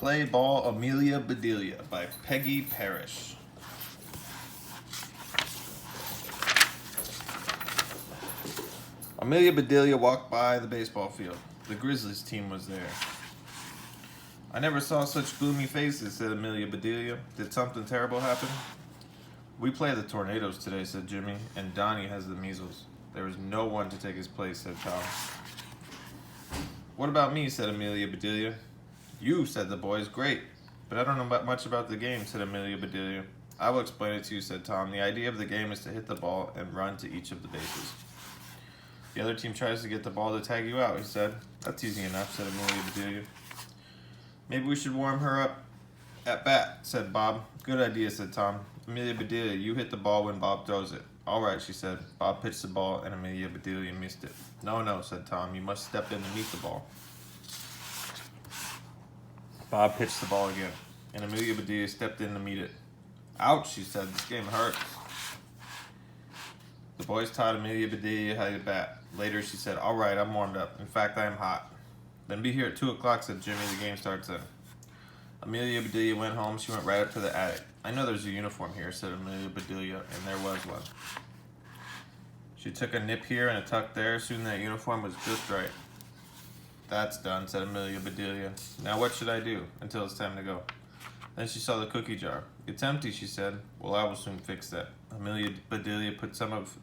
Play Ball Amelia Bedilia by Peggy Parish. Amelia Bedilia walked by the baseball field. The Grizzlies team was there. I never saw such gloomy faces, said Amelia Bedilia. Did something terrible happen? We play the Tornadoes today, said Jimmy, and Donnie has the measles. There is no one to take his place, said Tom. What about me, said Amelia Bedilia. You, said the boys. Great. But I don't know much about the game, said Amelia Bedilia. I will explain it to you, said Tom. The idea of the game is to hit the ball and run to each of the bases. The other team tries to get the ball to tag you out, he said. That's easy enough, said Amelia Bedilia. Maybe we should warm her up at bat, said Bob. Good idea, said Tom. Amelia Bedelia, you hit the ball when Bob throws it. All right, she said. Bob pitched the ball, and Amelia Bedelia missed it. No, said Tom. You must step in to meet the ball. Bob pitched the ball again, and Amelia Bedelia stepped in to meet it. Ouch, she said. This game hurts. The boys taught Amelia Bedelia how to bat. Later, she said, all right, I'm warmed up. In fact, I am hot. Then be here at 2 o'clock, said Jimmy. The game starts then. Amelia Bedelia went home. She went right up to the attic. I know there's a uniform here, said Amelia Bedelia, and there was one. She took a nip here and a tuck there. Soon that uniform was just right. That's done, said Amelia Bedelia. Now what should I do until it's time to go? Then she saw the cookie jar. It's empty, she said. Well, I will soon fix that. Amelia Bedelia put some of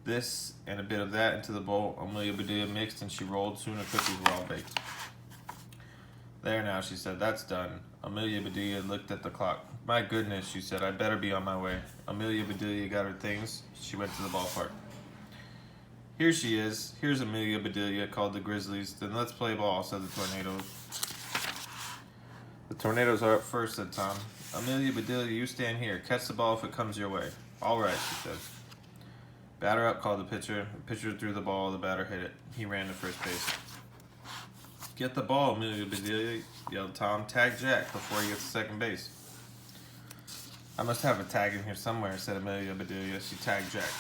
this and a bit of that into the bowl. Amelia Bedelia mixed and she rolled. Soon the cookies were all baked. There now, she said. That's done. Amelia Bedelia looked at the clock. My goodness, she said. I better be on my way. Amelia Bedelia got her things. She went to the ballpark. Here she is. Here's Amelia Bedelia, called the Grizzlies. Then let's play ball, said the Tornadoes. The Tornadoes are up first, said Tom. Amelia Bedelia, you stand here. Catch the ball if it comes your way. All right, she said. Batter up, called the pitcher. The pitcher threw the ball. The batter hit it. He ran to first base. Get the ball, Amelia Bedelia, yelled Tom. Tag Jack before he gets to second base. I must have a tag in here somewhere, said Amelia Bedelia. She tagged Jack.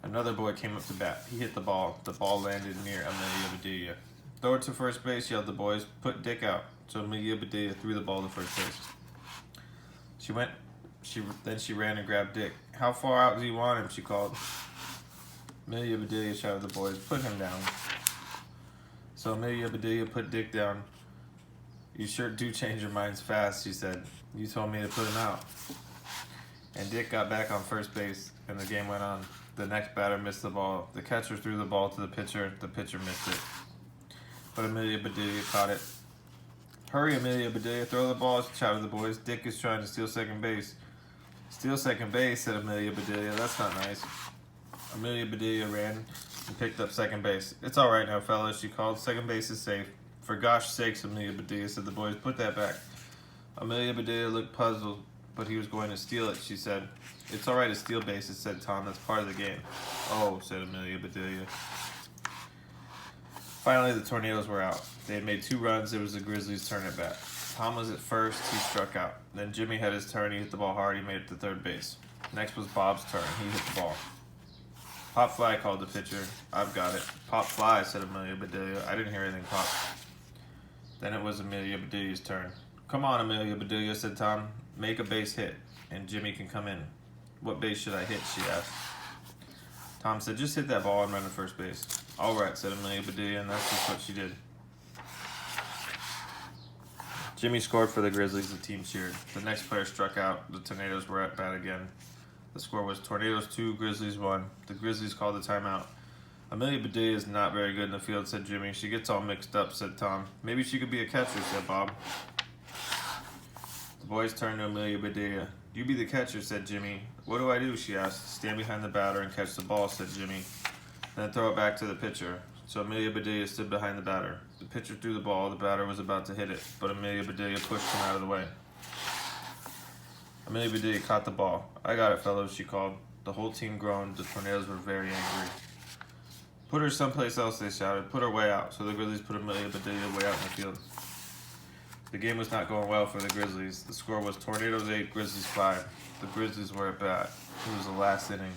Another boy came up to bat. He hit the ball. The ball landed near Amelia Bedelia. Throw it to first base, yelled the boys. Put Dick out. So Amelia Bedelia threw the ball to first base. Then she ran and grabbed Dick. How far out do you want him? She called. Amelia Bedelia shouted at the boys. Put him down. So Amelia Bedelia put Dick down. You sure do change your minds fast, she said. You told me to put him out. And Dick got back on first base, and the game went on. The next batter missed the ball. The catcher threw the ball to the pitcher. The pitcher missed it. But Amelia Bedelia caught it. Hurry, Amelia Bedelia, throw the ball, shouted the boys. Dick is trying to steal second base. Steal second base, said Amelia Bedelia. That's not nice. Amelia Bedelia ran and picked up second base. It's all right now, fellas, she called. Second base is safe. For gosh sakes, Amelia Bedelia, said the boys. Put that back. Amelia Bedelia looked puzzled, but he was going to steal it, she said. It's all right to steal bases, said Tom. That's part of the game. Oh, said Amelia Bedelia. Finally, the Tornadoes were out. They had made 2 runs. It was the Grizzlies' turn at bat. Tom was at first. He struck out. Then Jimmy had his turn. He hit the ball hard. He made it to third base. Next was Bob's turn. He hit the ball. Pop fly, called the pitcher. I've got it. Pop fly, said Amelia Bedelia. I didn't hear anything pop. Then it was Amelia Bedelia's turn. Come on, Amelia Bedelia, said Tom. Make a base hit, and Jimmy can come in. What base should I hit, she asked. Tom said, just hit that ball and run to first base. All right, said Amelia Bedelia, and that's just what she did. Jimmy scored for the Grizzlies. The team cheered. The next player struck out. The Tornadoes were at bat again. The score was Tornadoes 2, Grizzlies 1. The Grizzlies called the timeout. Amelia Bedelia is not very good in the field, said Jimmy. She gets all mixed up, said Tom. Maybe she could be a catcher, said Bob. The boys turned to Amelia Bedelia. You be the catcher, said Jimmy. What do I do, she asked. Stand behind the batter and catch the ball, said Jimmy. Then throw it back to the pitcher. So Amelia Bedelia stood behind the batter. The pitcher threw the ball. The batter was about to hit it, but Amelia Bedelia pushed him out of the way. Amelia Bedelia caught the ball. I got it, fellows, she called. The whole team groaned. The Tornadoes were very angry. Put her someplace else, they shouted. Put her way out. So the Grizzlies put Amelia Bedelia way out in the field. The game was not going well for the Grizzlies. The score was Tornadoes 8, Grizzlies 5. The Grizzlies were at bat. It was the last inning.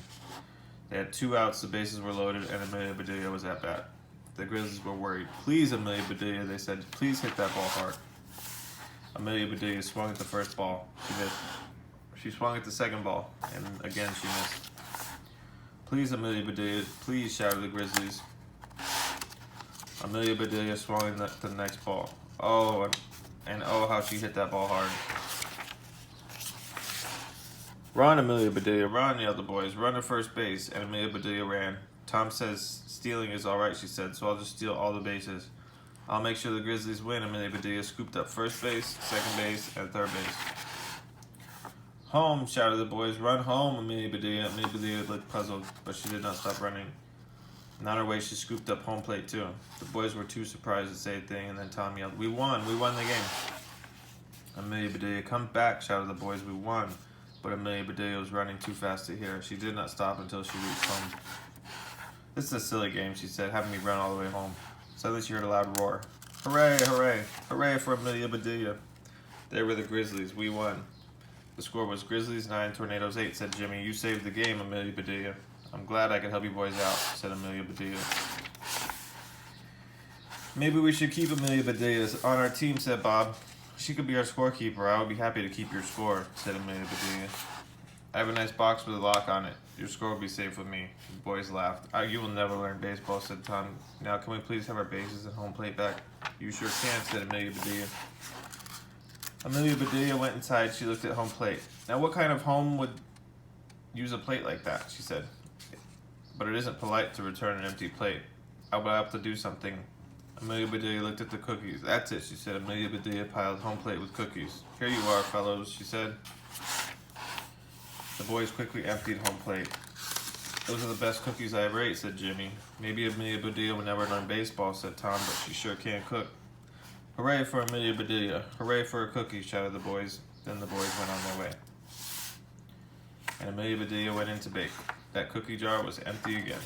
They had 2 outs, the bases were loaded, and Amelia Bedelia was at bat. The Grizzlies were worried. Please, Amelia Bedelia, they said, please hit that ball hard. Amelia Bedelia swung at the first ball. She missed. She swung at the second ball, and again she missed. Please, Amelia Bedelia, please, shouted the Grizzlies. Amelia Bedelia swung at the next ball. Oh, and oh, how she hit that ball hard. Run, Amelia Bedelia, run, yelled the boys. Run to first base, and Amelia Bedelia ran. Tom says stealing is all right, she said, so I'll just steal all the bases. I'll make sure the Grizzlies win. Amelia Bedelia scooped up first base, second base, and third base. Home, shouted the boys. Run home, Amelia Bedelia. Amelia Bedelia looked puzzled, but she did not stop running. And on her way, she scooped up home plate, too. The boys were too surprised to say a thing, and then Tom yelled, we won the game. Amelia Bedelia, come back, shouted the boys. We won. But Amelia Bedelia was running too fast to hear. She did not stop until she reached home. This is a silly game, she said, having me run all the way home. Suddenly she heard a loud roar. Hooray, hooray, hooray for Amelia Bedelia. They were the Grizzlies. We won. The score was Grizzlies 9, Tornadoes 8, said Jimmy. You saved the game, Amelia Bedelia. I'm glad I could help you boys out, said Amelia Bedelia. Maybe we should keep Amelia Bedelia on our team, said Bob. She could be our scorekeeper. I would be happy to keep your score, said Amelia Bedelia. I have a nice box with a lock on it. Your score will be safe with me. The boys laughed. You will never learn baseball, said Tom. Now, can we please have our bases and home plate back? You sure can, said Amelia Bedelia. Amelia Bedelia went inside. She looked at home plate. Now, what kind of home would use a plate like that? She said. But it isn't polite to return an empty plate. I will have to do something. Amelia Bedelia looked at the cookies. That's it, she said. Amelia Bedelia piled home plate with cookies. Here you are, fellows, she said. The boys quickly emptied home plate. Those are the best cookies I ever ate, said Jimmy. Maybe Amelia Bedelia will never learn baseball, said Tom, but she sure can cook. Hooray for Amelia Bedelia. Hooray for her cookies, shouted the boys. Then the boys went on their way. And Amelia Bedelia went in to bake. That cookie jar was empty again.